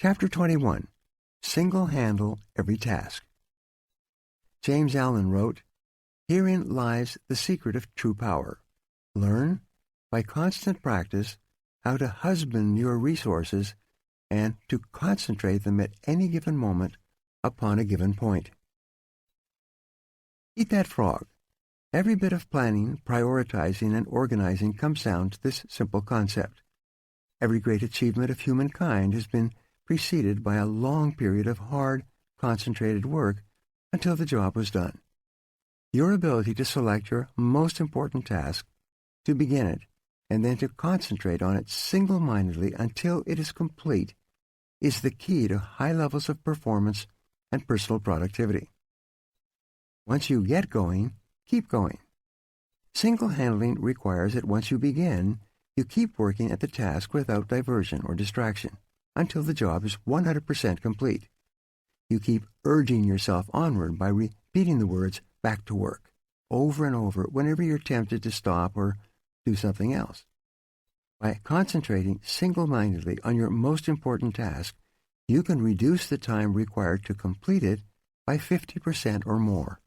Chapter 21. Single-handle every task. James Allen wrote, "Herein lies the secret of true power. Learn, by constant practice, how to husband your resources and to concentrate them at any given moment upon a given point." Eat that frog. Every bit of planning, prioritizing, and organizing comes down to this simple concept. Every great achievement of humankind has been preceded by a long period of hard, concentrated work until the job was done. Your ability to select your most important task, to begin it, and then to concentrate on it single-mindedly until it is complete, is the key to high levels of performance and personal productivity. Once you get going, keep going. Single-handling requires that once you begin, you keep working at the task without diversion or distraction until the job is 100% complete. You keep urging yourself onward by repeating the words "back to work" over and over whenever you're tempted to stop or do something else. By concentrating single-mindedly on your most important task, you can reduce the time required to complete it by 50% or more.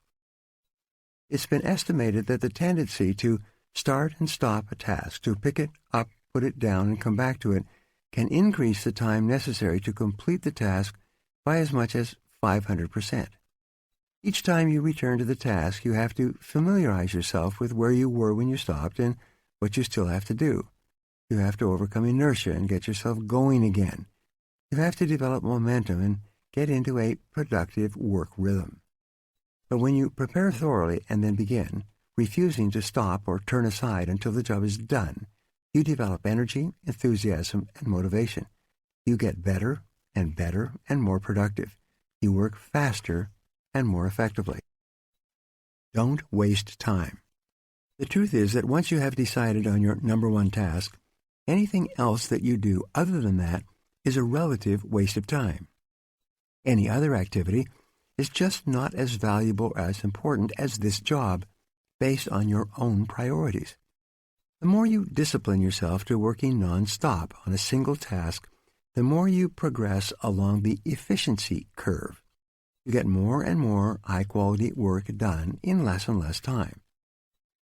It's been estimated that the tendency to start and stop a task, to pick it up, put it down, and come back to it, can increase the time necessary to complete the task by as much as 500%. Each time you return to the task, you have to familiarize yourself with where you were when you stopped and what you still have to do. You have to overcome inertia and get yourself going again. You have to develop momentum and get into a productive work rhythm. But when you prepare thoroughly and then begin, refusing to stop or turn aside until the job is done, you develop energy, enthusiasm, and motivation. You get better and better and more productive. You work faster and more effectively. Don't waste time. The truth is that once you have decided on your number one task, anything else that you do other than that is a relative waste of time. Any other activity is just not as valuable or as important as this job based on your own priorities. The more you discipline yourself to working non-stop on a single task, the more you progress along the efficiency curve. You get more and more high-quality work done in less and less time.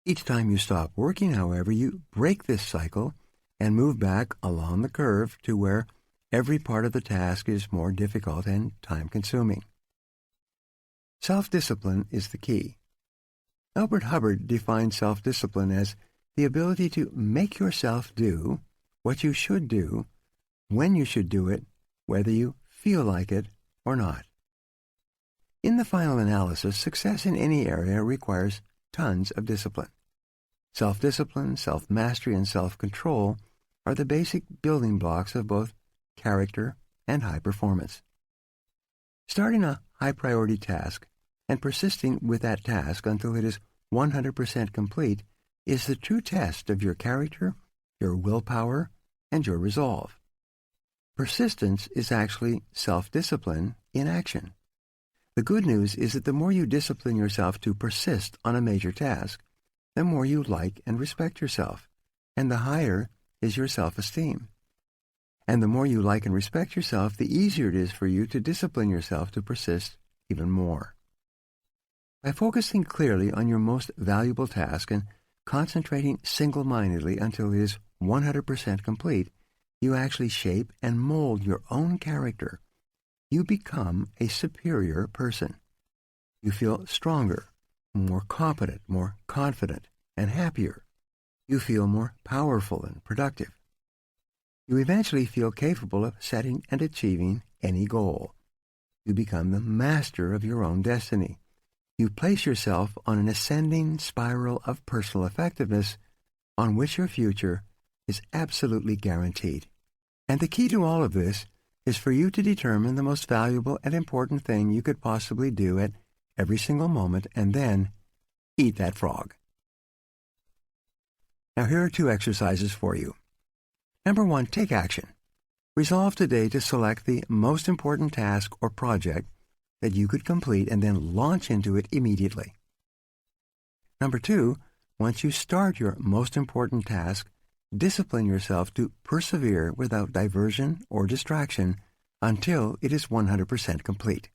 Each time you stop working, however, you break this cycle and move back along the curve to where every part of the task is more difficult and time-consuming. Self-discipline is the key. Elbert Hubbard defined self-discipline as the ability to make yourself do what you should do, when you should do it, whether you feel like it or not. In the final analysis, success in any area requires tons of discipline. Self-discipline, self-mastery, and self-control are the basic building blocks of both character and high performance. Starting a high-priority task and persisting with that task until it is 100% complete is the true test of your character, your willpower, and your resolve. Persistence is actually self-discipline in action. The good news is that the more you discipline yourself to persist on a major task, the more you like and respect yourself, and the higher is your self-esteem. And the more you like and respect yourself, the easier it is for you to discipline yourself to persist even more. By focusing clearly on your most valuable task and concentrating single-mindedly until it is 100% complete, you actually shape and mold your own character. You become a superior person. You feel stronger, more competent, more confident, and happier. You feel more powerful and productive. You eventually feel capable of setting and achieving any goal. You become the master of your own destiny. You place yourself on an ascending spiral of personal effectiveness on which your future is absolutely guaranteed. And the key to all of this is for you to determine the most valuable and important thing you could possibly do at every single moment and then eat that frog. Now here are 2 exercises for you. Number 1, take action. Resolve today to select the most important task or project that you could complete and then launch into it immediately. Number 2, once you start your most important task, discipline yourself to persevere without diversion or distraction until it is 100% complete.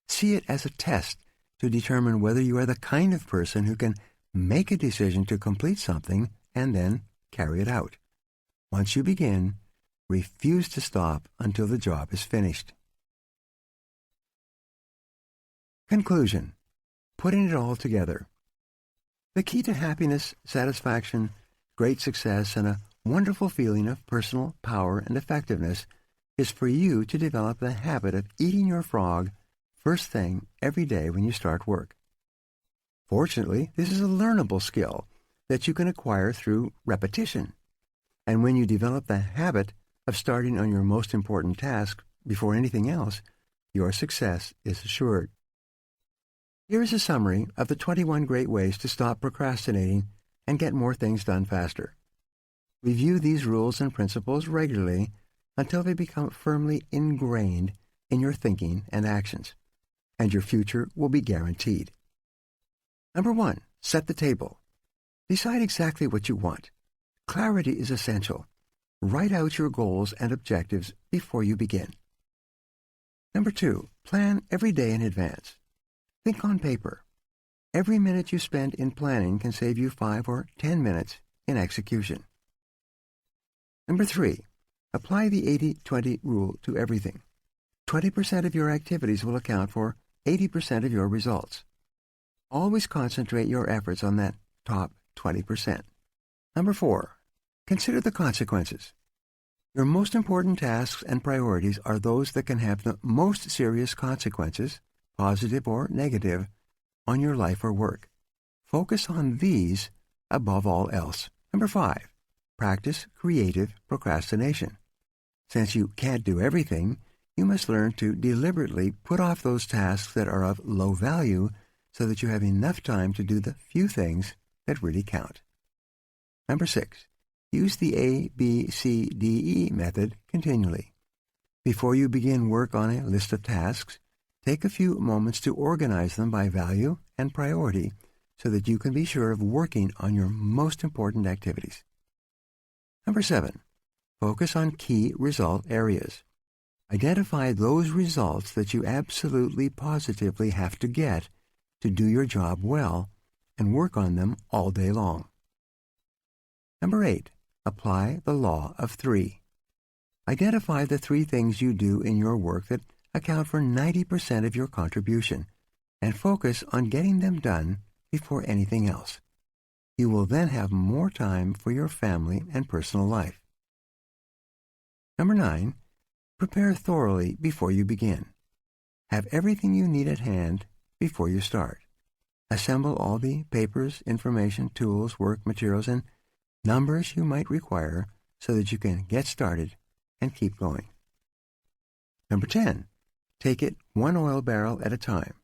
See it as a test to determine whether you are the kind of person who can make a decision to complete something and then carry it out. Once you begin, refuse to stop until the job is finished. Conclusion. Putting it all together. The key to happiness, satisfaction, great success, and a wonderful feeling of personal power and effectiveness is for you to develop the habit of eating your frog first thing every day when you start work. Fortunately, this is a learnable skill that you can acquire through repetition. And when you develop the habit of starting on your most important task before anything else, your success is assured. Here is a summary of the 21 great ways to stop procrastinating and get more things done faster. Review these rules and principles regularly until they become firmly ingrained in your thinking and actions, and your future will be guaranteed. Number 1, set the table. Decide exactly what you want. Clarity is essential. Write out your goals and objectives before you begin. Number 2, plan every day in advance. Think on paper. Every minute you spend in planning can save you 5 or 10 minutes in execution. Number 3, apply the 80-20 rule to everything. 20% of your activities will account for 80% of your results. Always concentrate your efforts on that top 20%. Number 4, consider the consequences. Your most important tasks and priorities are those that can have the most serious consequences, positive or negative, on your life or work. Focus on these above all else. Number 5, practice creative procrastination. Since you can't do everything, you must learn to deliberately put off those tasks that are of low value so that you have enough time to do the few things that really count. Number 6, use the ABCDE method continually. Before you begin work on a list of tasks, take a few moments to organize them by value and priority so that you can be sure of working on your most important activities. Number 7, focus on key result areas. Identify those results that you absolutely positively have to get to do your job well and work on them all day long. Number 8, apply the law of 3. Identify the 3 things you do in your work that account for 90% of your contribution, and focus on getting them done before anything else. You will then have more time for your family and personal life. Number 9, prepare thoroughly before you begin. Have everything you need at hand before you start. Assemble all the papers, information, tools, work materials, and numbers you might require so that you can get started and keep going. Number 10, take it one oil barrel at a time.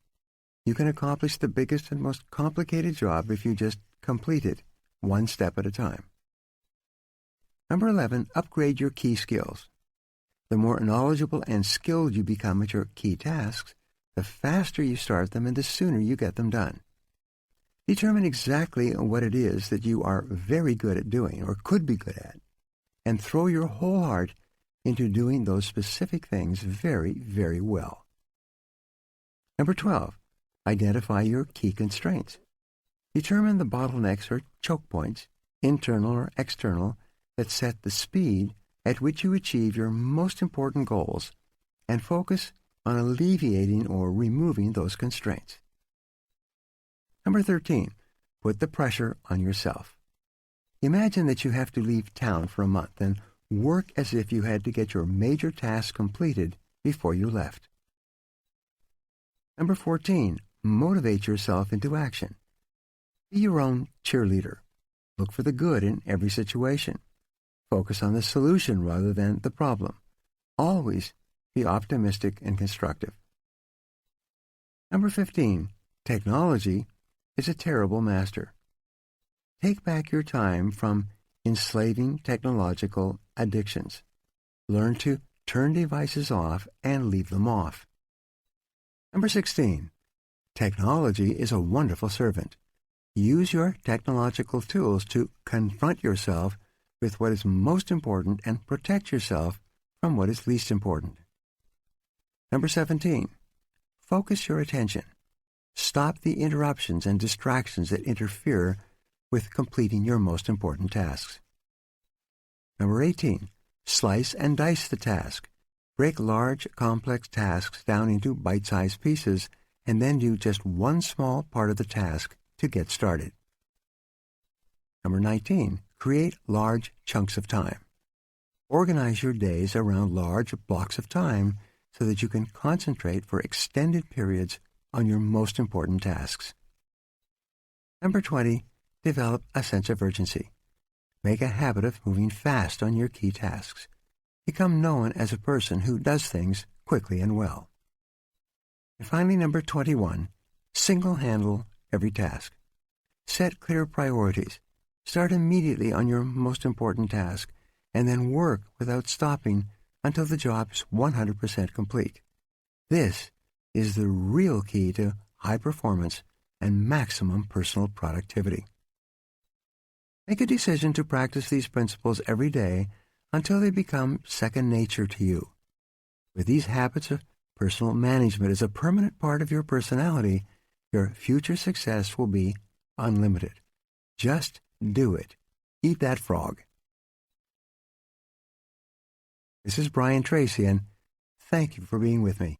You can accomplish the biggest and most complicated job if you just complete it one step at a time. Number 11, upgrade your key skills. The more knowledgeable and skilled you become at your key tasks, the faster you start them and the sooner you get them done. Determine exactly what it is that you are very good at doing or could be good at, and throw your whole heart into doing those specific things very, very well. Number 12, identify your key constraints. Determine the bottlenecks or choke points, internal or external, that set the speed at which you achieve your most important goals, and focus on alleviating or removing those constraints. Number 13, put the pressure on yourself. Imagine that you have to leave town for a month and work as if you had to get your major tasks completed before you left. Number 14, motivate yourself into action. Be your own cheerleader. Look for the good in every situation. Focus on the solution rather than the problem. Always be optimistic and constructive. Number 15, technology is a terrible master. Take back your time from enslaving technological addictions. Learn to turn devices off and leave them off. Number 16, technology is a wonderful servant. Use your technological tools to confront yourself with what is most important and protect yourself from what is least important. Number 17, focus your attention. Stop the interruptions and distractions that interfere with completing your most important tasks. Number 18, slice and dice the task. Break large, complex tasks down into bite-sized pieces and then do just one small part of the task to get started. Number 19, create large chunks of time. Organize your days around large blocks of time so that you can concentrate for extended periods on your most important tasks. Number 20, develop a sense of urgency. Make a habit of moving fast on your key tasks. Become known as a person who does things quickly and well. And finally, number 21, single-handle every task. Set clear priorities. Start immediately on your most important task, and then work without stopping until the job is 100% complete. This is the real key to high performance and maximum personal productivity. Make a decision to practice these principles every day until they become second nature to you. With these habits of personal management as a permanent part of your personality, your future success will be unlimited. Just do it. Eat that frog. This is Brian Tracy, and thank you for being with me.